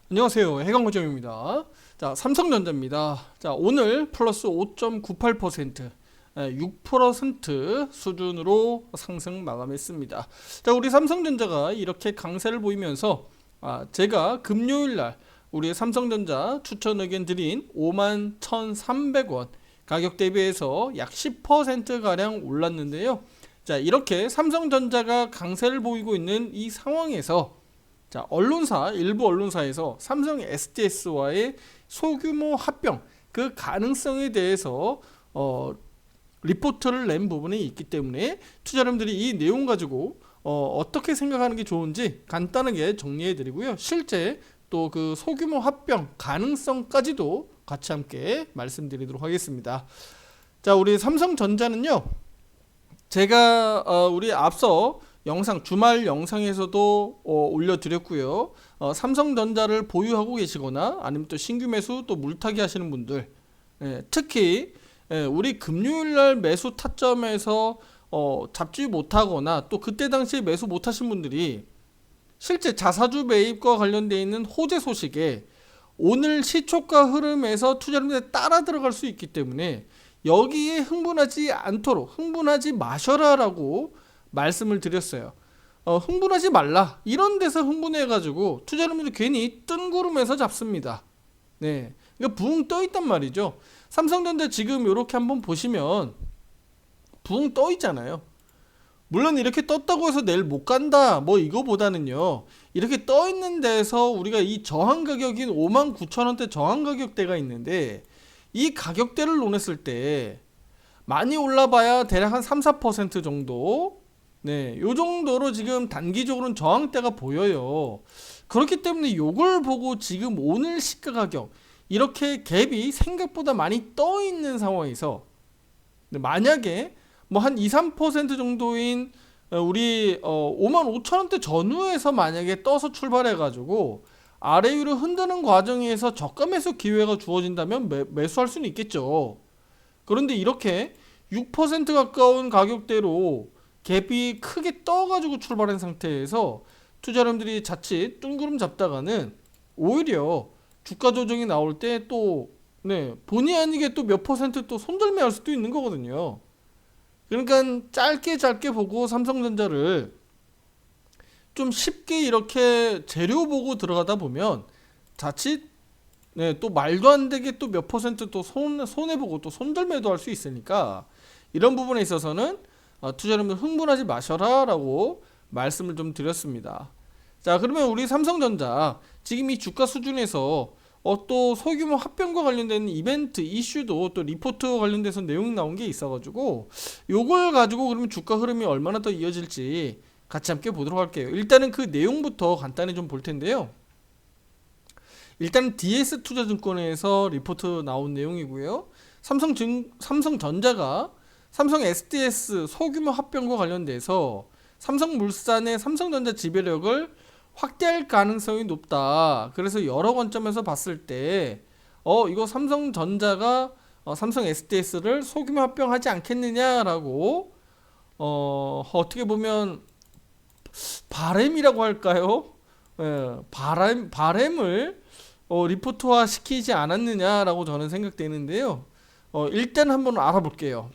안녕하세요. 해강호정입니다. 자, 삼성전자입니다. 자, 오늘 플러스 5.98%, 6% 수준으로 상승 마감했습니다. 자, 우리 삼성전자가 이렇게 강세를 보이면서 제가 금요일 날 우리 삼성전자 추천 의견 드린 51,300원 가격 대비해서 약 10% 가량 올랐는데요. 자, 이렇게 삼성전자가 강세를 보이고 있는 이 상황에서 자, 일부 언론사에서 삼성 SDS와의 소규모 합병 그 가능성에 대해서 리포트를 낸 부분이 있기 때문에 투자자분들이 이 내용 가지고 어떻게 생각하는 게 좋은지 간단하게 정리해 드리고요. 실제 또 그 소규모 합병 가능성까지도 같이 함께 말씀드리도록 하겠습니다. 자, 우리 삼성전자는요. 제가 우리 앞서 주말 영상에서도 올려드렸고요. 삼성전자를 보유하고 계시거나 아니면 또 신규 매수 또 물타기 하시는 분들, 특히 우리 금요일날 매수 타점에서 잡지 못하거나 또 그때 당시에 매수 못하신 분들이 실제 자사주 매입과 관련되어 있는 호재 소식에 오늘 시초가 흐름에서 투자자분들이 따라 들어갈 수 있기 때문에 여기에 흥분하지 않도록 흥분하지 마셔라라고 말씀을 드렸어요. 흥분하지 말라. 이런 데서 흥분해가지고 투자자분들이 괜히 뜬구름에서 잡습니다. 네, 그러니까 붕 떠 있단 말이죠. 삼성전자 지금 이렇게 한번 보시면 붕 떠 있잖아요. 물론 이렇게 떴다고 해서 내일 못 간다 뭐 이거보다는요, 이렇게 떠 있는 데서 우리가 이 저항 가격인 59,000원대 저항 가격대가 있는데 이 가격대를 논했을 때 많이 올라봐야 대략 한 3-4% 정도, 네, 요 정도로 지금 단기적으로는 저항대가 보여요. 그렇기 때문에 요걸 보고 지금 오늘 시가 가격 이렇게 갭이 생각보다 많이 떠 있는 상황에서 만약에 뭐 한 2-3% 정도인 우리 55,000원대 전후에서 만약에 떠서 출발해 가지고 아래 위로 흔드는 과정에서 저가 매수 기회가 주어진다면 매수할 수는 있겠죠. 그런데 이렇게 6% 가까운 가격대로 갭이 크게 떠가지고 출발한 상태에서 투자자분들이 자칫 뜬구름 잡다가는 오히려 주가 조정이 나올 때 또 본의 아니게 또 몇 퍼센트 또 손절매할 수도 있는 거거든요. 그러니까 짧게 보고 삼성전자를 좀 쉽게 이렇게 재료 보고 들어가다 보면 자칫 또 말도 안 되게 또 몇 퍼센트 또 손해보고 또 손절매도 할 수 있으니까 이런 부분에 있어서는 투자자분들 흥분하지 마셔라 라고 말씀을 좀 드렸습니다. 자, 그러면 우리 삼성전자 지금 이 주가 수준에서 또 소규모 합병과 관련된 이벤트 이슈도 또 리포트 관련돼서 내용이 나온 게 있어가지고 요걸 가지고 그러면 주가 흐름이 얼마나 더 이어질지 같이 함께 보도록 할게요. 일단은 그 내용부터 간단히 좀 볼 텐데요. 일단 DS투자증권에서 리포트 나온 내용이고요. 삼성전자가 삼성 SDS 소규모 합병과 관련돼서 삼성물산의 삼성전자 지배력을 확대할 가능성이 높다. 그래서 여러 관점에서 봤을 때 이거 삼성전자가 삼성 SDS를 소규모 합병하지 않겠느냐라고 어떻게 보면 바램이라고 할까요? 바램을 리포트화 시키지 않았느냐라고 저는 생각되는데요. 일단 한번 알아볼게요.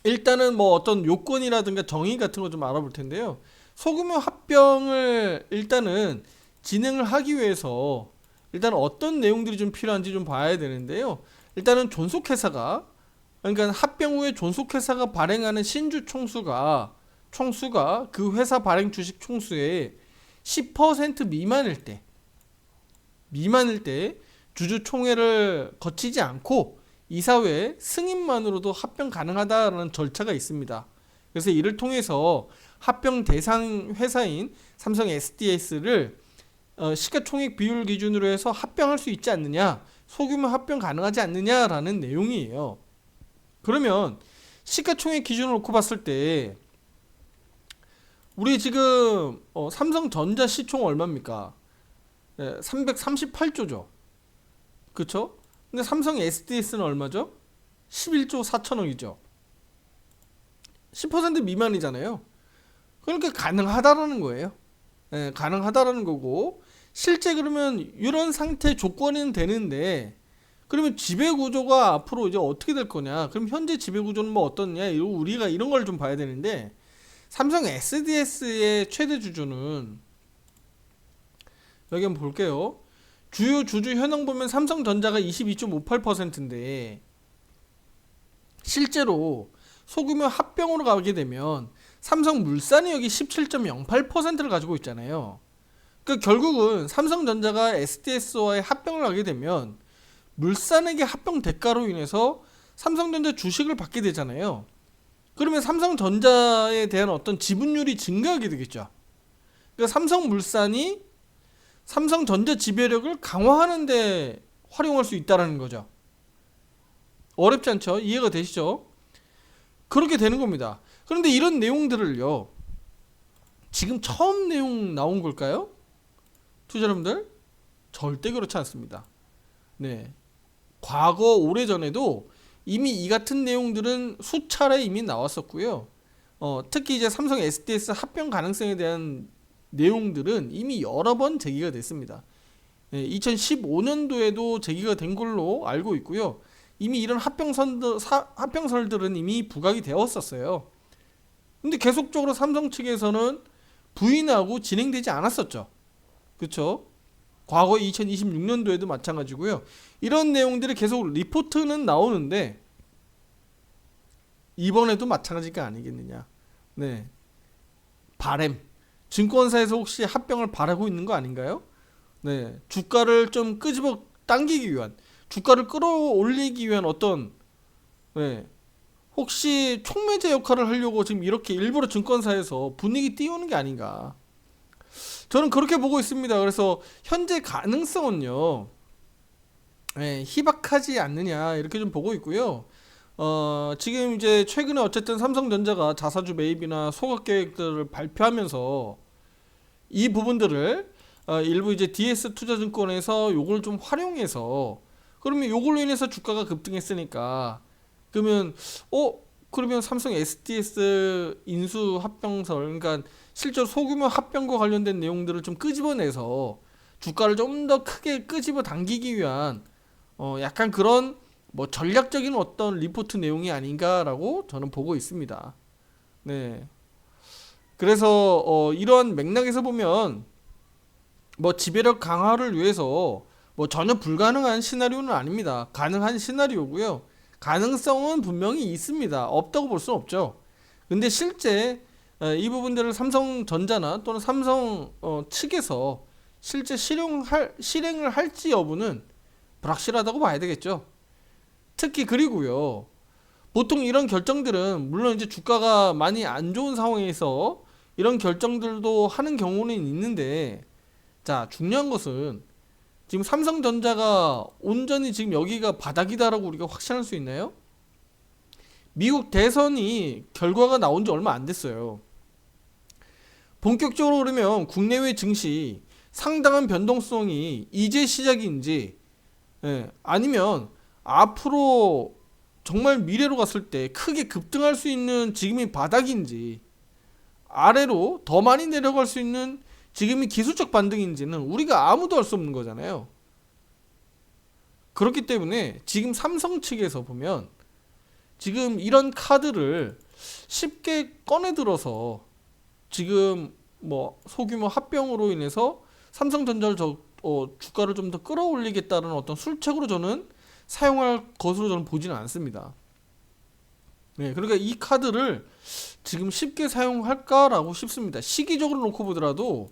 일단은 뭐 어떤 요건이라든가 정의 같은 거 좀 알아볼 텐데요. 소규모 합병을 일단은 진행을 하기 위해서 일단 어떤 내용들이 좀 필요한지 좀 봐야 되는데요. 일단은 존속회사가, 그러니까 합병 후에 존속회사가 발행하는 신주 총수가 그 회사 발행 주식 총수의 10% 미만일 때 주주총회를 거치지 않고 이사회 승인만으로도 합병 가능하다라는 절차가 있습니다. 그래서 이를 통해서 합병 대상 회사인 삼성 SDS를 시가총액 비율 기준으로 해서 합병할 수 있지 않느냐, 소규모 합병 가능하지 않느냐라는 내용이에요. 그러면 시가총액 기준으로 놓고 봤을 때 우리 지금 삼성전자 시총 얼마입니까? 338조죠. 그쵸? 근데 삼성 SDS는 얼마죠? 11조 4천억이죠. 10% 미만이잖아요. 그러니까 가능하다라는 거예요. 가능하다라는 거고, 실제 그러면 이런 상태 조건은 되는데 그러면 지배 구조가 앞으로 이제 어떻게 될 거냐? 그럼 현재 지배 구조는 뭐 어떻냐? 우리가 이런 걸 좀 봐야 되는데 삼성 SDS의 최대 주주는 여기 한번 볼게요. 주요 주주 현황 보면 삼성전자가 22.58%인데 실제로 소규모 합병으로 가게 되면 삼성물산이 여기 17.08%를 가지고 있잖아요. 그러니까 결국은 삼성전자가 SDS와의 합병을 하게 되면 물산에게 합병 대가로 인해서 삼성전자 주식을 받게 되잖아요. 그러면 삼성전자에 대한 어떤 지분율이 증가하게 되겠죠. 그러니까 삼성물산이 삼성전자 지배력을 강화하는 데 활용할 수 있다는 거죠. 어렵지 않죠? 이해가 되시죠? 그렇게 되는 겁니다. 그런데 이런 내용들을요, 지금 처음 내용 나온 걸까요? 투자 여러분들? 절대 그렇지 않습니다. 네. 과거 오래전에도 이미 이 같은 내용들은 수차례 이미 나왔었고요. 특히 이제 삼성 SDS 합병 가능성에 대한 내용들은 이미 여러 번 제기가 됐습니다. 2015년도에도 제기가 된 걸로 알고 있고요. 이미 이런 합병설들은 이미 부각이 되었었어요. 근데 계속적으로 삼성 측에서는 부인하고 진행되지 않았었죠. 그렇죠? 과거 2026년도에도 마찬가지고요. 이런 내용들이 계속 리포트는 나오는데 이번에도 마찬가지가 아니겠느냐. 네. 바램. 증권사에서 혹시 합병을 바라고 있는 거 아닌가요? 네. 주가를 좀 끄집어 당기기 위한, 주가를 끌어올리기 위한 어떤, 네. 혹시 촉매제 역할을 하려고 지금 이렇게 일부러 증권사에서 분위기 띄우는 게 아닌가. 저는 그렇게 보고 있습니다. 그래서 현재 가능성은요, 네, 희박하지 않느냐 이렇게 좀 보고 있고요. 지금 이제 최근에 어쨌든 삼성전자가 자사주 매입이나 소각 계획들을 발표하면서 이 부분들을 일부 이제 DS 투자증권에서 요걸 좀 활용해서 그러면 요걸로 인해서 주가가 급등했으니까 그러면 삼성 SDS 인수 합병설, 그러니까 실제로 소규모 합병과 관련된 내용들을 좀 끄집어내서 주가를 좀 더 크게 끄집어 당기기 위한 약간 그런 뭐 전략적인 어떤 리포트 내용이 아닌가라고 저는 보고 있습니다. 네. 그래서 이러한 맥락에서 보면 뭐 지배력 강화를 위해서 뭐 전혀 불가능한 시나리오는 아닙니다. 가능한 시나리오고요. 가능성은 분명히 있습니다. 없다고 볼 수는 없죠. 근데 실제 이 부분들을 삼성전자나 또는 삼성 측에서 실제 실행을 할지 여부는 불확실하다고 봐야 되겠죠. 특히 그리고요. 보통 이런 결정들은 물론 이제 주가가 많이 안 좋은 상황에서 이런 결정들도 하는 경우는 있는데, 자, 중요한 것은 지금 삼성전자가 온전히 지금 여기가 바닥이다라고 우리가 확신할 수 있나요? 미국 대선이 결과가 나온 지 얼마 안 됐어요. 본격적으로 그러면 국내외 증시 상당한 변동성이 이제 시작인지, 아니면 앞으로 정말 미래로 갔을 때 크게 급등할 수 있는 지금이 바닥인지, 아래로 더 많이 내려갈 수 있는 지금이 기술적 반등인지는 우리가 아무도 알 수 없는 거잖아요. 그렇기 때문에 지금 삼성 측에서 보면 지금 이런 카드를 쉽게 꺼내 들어서 지금 뭐 소규모 합병으로 인해서 삼성전자를 주가를 좀 더 끌어올리겠다는 어떤 술책으로 저는 사용할 것으로 저는 보지는 않습니다. 네, 그러니까 이 카드를 지금 쉽게 사용할까라고 싶습니다. 시기적으로 놓고 보더라도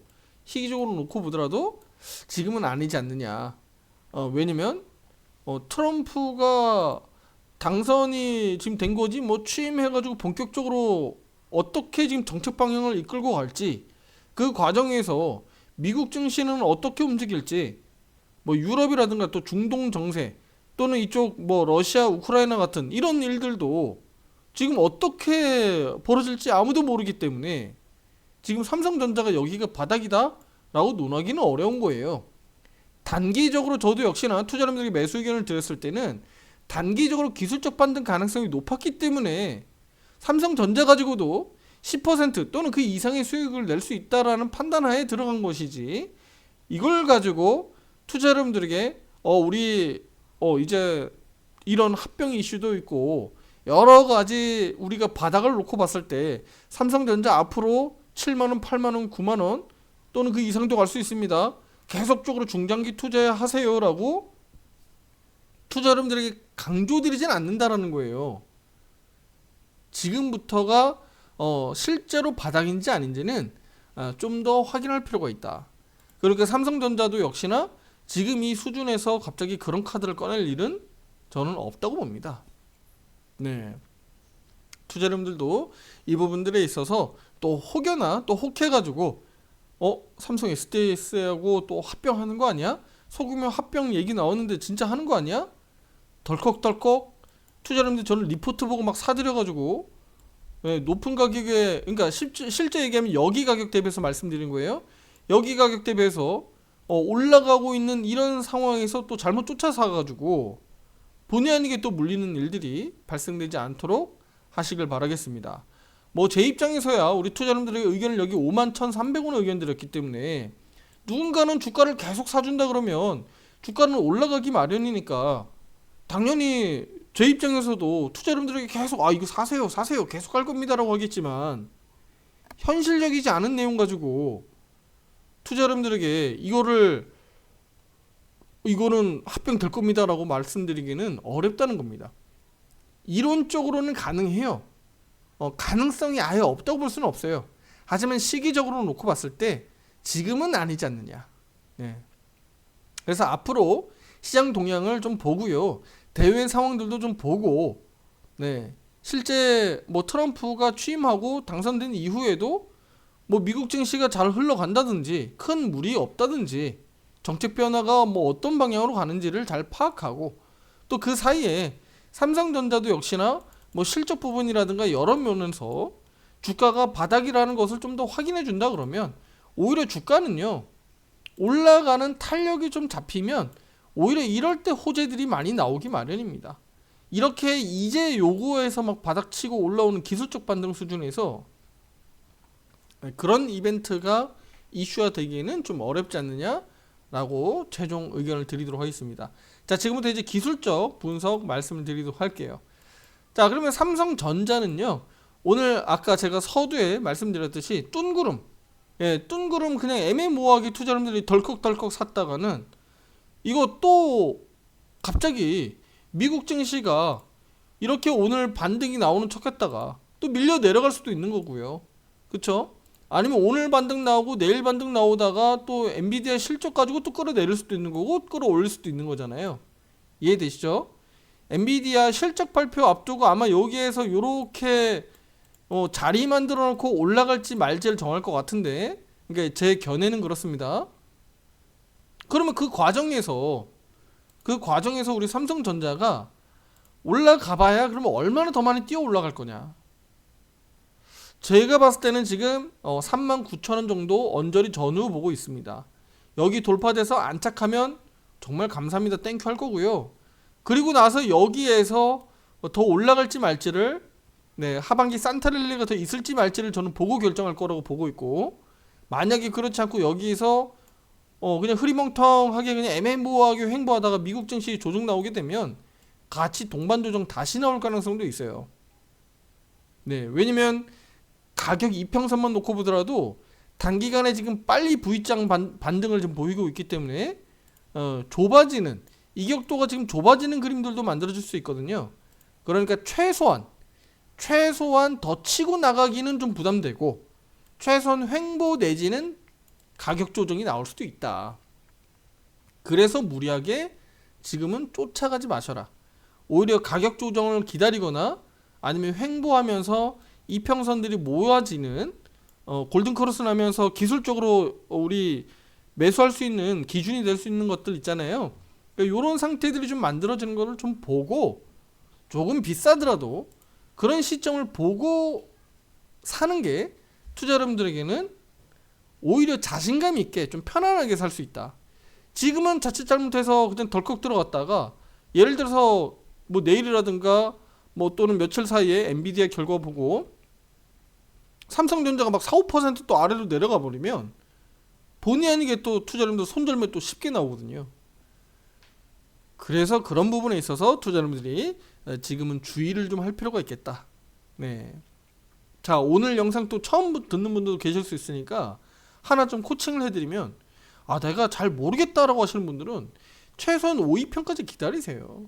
지금은 아니지 않느냐. 왜냐면 트럼프가 당선이 지금 된 거지 뭐 취임해가지고 본격적으로 어떻게 지금 정책 방향을 이끌고 갈지, 그 과정에서 미국 증시는 어떻게 움직일지, 뭐 유럽이라든가 또 중동 정세 또는 이쪽 뭐 러시아 우크라이나 같은 이런 일들도 지금 어떻게 벌어질지 아무도 모르기 때문에 지금 삼성전자가 여기가 바닥이다 라고 논하기는 어려운 거예요. 단기적으로 저도 역시나 투자자분들에게 매수 의견을 드렸을 때는 단기적으로 기술적 반등 가능성이 높았기 때문에 삼성전자 가지고도 10% 또는 그 이상의 수익을 낼 수 있다라는 판단하에 들어간 것이지, 이걸 가지고 투자 여러분들에게 우리 이제 이런 합병 이슈도 있고 여러 가지 우리가 바닥을 놓고 봤을 때 삼성전자 앞으로 7만원, 8만원, 9만원 또는 그 이상도 갈 수 있습니다. 계속적으로 중장기 투자하세요라고 투자 여러분들에게 강조드리진 않는다라는 거예요. 지금부터가 실제로 바닥인지 아닌지는 좀 더 확인할 필요가 있다. 그러니까 삼성전자도 역시나 지금 이 수준에서 갑자기 그런 카드를 꺼낼 일은 저는 없다고 봅니다. 네. 투자 여러분들도 이 부분들에 있어서 또 혹여나 또 혹해가지고 삼성 SDS하고 또 합병하는 거 아니야? 소규모 합병 얘기 나오는데 진짜 하는 거 아니야? 덜컥덜컥 투자 여러분들 저는 리포트 보고 막 사들여가지고 높은 가격에 그러니까 실제 얘기하면 여기 가격 대비해서 말씀드린 거예요. 여기 가격 대비해서 올라가고 있는 이런 상황에서 또 잘못 쫓아 사가지고 본의 아니게 또 물리는 일들이 발생되지 않도록 하시길 바라겠습니다. 뭐 제 입장에서야 우리 투자자분들의 의견을 여기 51,300원의 의견 드렸기 때문에 누군가는 주가를 계속 사준다 그러면 주가는 올라가기 마련이니까 당연히 제 입장에서도 투자자분들에게 계속 이거 사세요 계속 갈 겁니다 라고 하겠지만 현실적이지 않은 내용 가지고 투자자분들에게 이거는 합병될 겁니다 라고 말씀드리기는 어렵다는 겁니다. 이론적으로는 가능해요. 가능성이 아예 없다고 볼 수는 없어요. 하지만 시기적으로 놓고 봤을 때 지금은 아니지 않느냐. 네. 그래서 앞으로 시장 동향을 좀 보고요. 대외 상황들도 좀 보고 네. 실제 뭐 트럼프가 취임하고 당선된 이후에도 뭐 미국 증시가 잘 흘러간다든지 큰 무리 없다든지 정책 변화가 뭐 어떤 방향으로 가는지를 잘 파악하고 또 그 사이에 삼성전자도 역시나 뭐 실적 부분이라든가 여러 면에서 주가가 바닥이라는 것을 좀 더 확인해 준다 그러면 오히려 주가는요 올라가는 탄력이 좀 잡히면 오히려 이럴 때 호재들이 많이 나오기 마련입니다. 이렇게 이제 요거에서 막 바닥치고 올라오는 기술적 반등 수준에서 그런 이벤트가 이슈화 되기에는 좀 어렵지 않느냐라고 최종 의견을 드리도록 하겠습니다. 자, 지금부터 이제 기술적 분석 말씀을 드리도록 할게요. 자, 그러면 삼성전자는요 오늘 아까 제가 서두에 말씀드렸듯이 뚠구름 뚠구름 그냥 애매모호하게 투자자분들이 덜컥덜컥 샀다가는 이거 또 갑자기 미국 증시가 이렇게 오늘 반등이 나오는 척했다가 또 밀려 내려갈 수도 있는 거고요. 그쵸? 아니면 오늘 반등 나오고 내일 반등 나오다가 또 엔비디아 실적 가지고 또 끌어내릴 수도 있는 거고 끌어올릴 수도 있는 거잖아요. 이해되시죠? 엔비디아 실적 발표 앞두고 아마 여기에서 요렇게 자리 만들어 놓고 올라갈지 말지를 정할 것 같은데 그러니까 제 견해는 그렇습니다. 그러면 그 과정에서 우리 삼성전자가 올라가 봐야 그러면 얼마나 더 많이 뛰어 올라갈 거냐. 제가 봤을 때는 지금 39,000원 정도 언저리 전후 보고 있습니다. 여기 돌파돼서 안착하면 정말 감사합니다 땡큐 할 거고요. 그리고 나서 여기에서 더 올라갈지 말지를 하반기 산타랠리가 더 있을지 말지를 저는 보고 결정할 거라고 보고 있고 만약에 그렇지 않고 여기서 그냥 흐리멍텅하게 그냥 애매모호하게 횡보하다가 미국 증시 조정 나오게 되면 같이 동반 조정 다시 나올 가능성도 있어요. 네, 왜냐면 가격 이평선만 놓고 보더라도 단기간에 지금 빨리 V장 반등을 좀 보이고 있기 때문에 좁아지는 이격도가 지금 좁아지는 그림들도 만들어질 수 있거든요. 그러니까 최소한 더 치고 나가기는 좀 부담되고 최소한 횡보 내지는 가격 조정이 나올 수도 있다. 그래서 무리하게 지금은 쫓아가지 마셔라. 오히려 가격 조정을 기다리거나 아니면 횡보하면서 이평선들이 모아지는 골든크로스 나면서 기술적으로 우리 매수할 수 있는 기준이 될 수 있는 것들 있잖아요. 그러니까 이런 상태들이 좀 만들어지는 것을 좀 보고 조금 비싸더라도 그런 시점을 보고 사는 게 투자 여러분들에게는 오히려 자신감 있게 좀 편안하게 살 수 있다. 지금은 자칫 잘못해서 그냥 덜컥 들어갔다가 예를 들어서 뭐 내일이라든가 뭐 또는 며칠 사이에 엔비디아 결과 보고 삼성전자가 막 4, 5% 또 아래로 내려가 버리면 본의 아니게 또 투자자님들 손절매 또 쉽게 나오거든요. 그래서 그런 부분에 있어서 투자자님들이 지금은 주의를 좀 할 필요가 있겠다. 네. 자, 오늘 영상 또 처음 듣는 분들도 계실 수 있으니까 하나 좀 코칭을 해드리면, 내가 잘 모르겠다라고 하시는 분들은 최소한 5위편까지 기다리세요.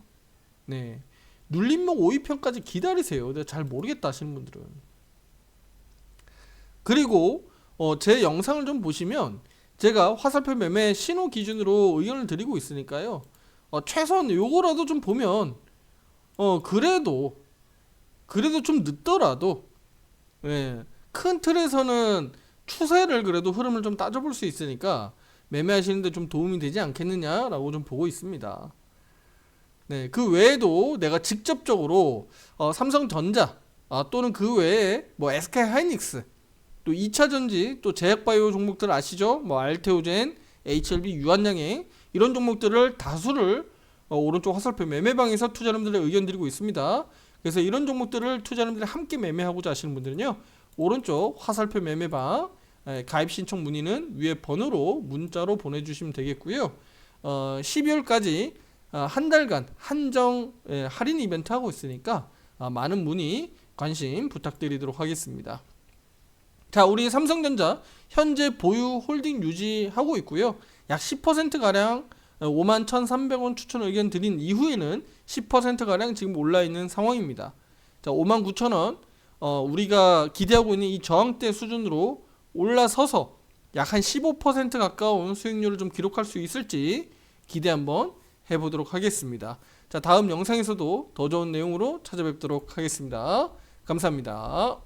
네. 눌림목 5위편까지 기다리세요. 내가 잘 모르겠다 하시는 분들은. 그리고 제 영상을 좀 보시면 제가 화살표 매매 신호 기준으로 의견을 드리고 있으니까요. 최소한 요거라도 좀 보면 그래도 좀 늦더라도, 예, 큰 틀에서는 추세를 그래도 흐름을 좀 따져볼 수 있으니까 매매하시는데 좀 도움이 되지 않겠느냐라고 좀 보고 있습니다. 네, 그 외에도 내가 직접적으로 삼성전자 또는 그 외에 뭐 SK하이닉스, 또 2차전지, 또 제약바이오 종목들 아시죠? 뭐 알테오젠, HLB, 유한양행 이런 종목들을 다수를 오른쪽 화살표 매매방에서 투자자님들의 의견 드리고 있습니다. 그래서 이런 종목들을 투자자님들이 함께 매매하고자 하시는 분들은요, 오른쪽 화살표 매매방 가입 신청 문의는 위에 번호로 문자로 보내주시면 되겠고요. 12월까지 한 달간 한정 할인 이벤트 하고 있으니까 많은 문의 관심 부탁드리도록 하겠습니다. 자, 우리 삼성전자 현재 보유 홀딩 유지하고 있고요. 약 10%가량 51,300원 추천 의견 드린 이후에는 10%가량 지금 올라있는 상황입니다. 자, 59,000원 우리가 기대하고 있는 이 저항대 수준으로 올라서서 약 한 15% 가까운 수익률을 좀 기록할 수 있을지 기대 한번 해보도록 하겠습니다. 자, 다음 영상에서도 더 좋은 내용으로 찾아뵙도록 하겠습니다. 감사합니다.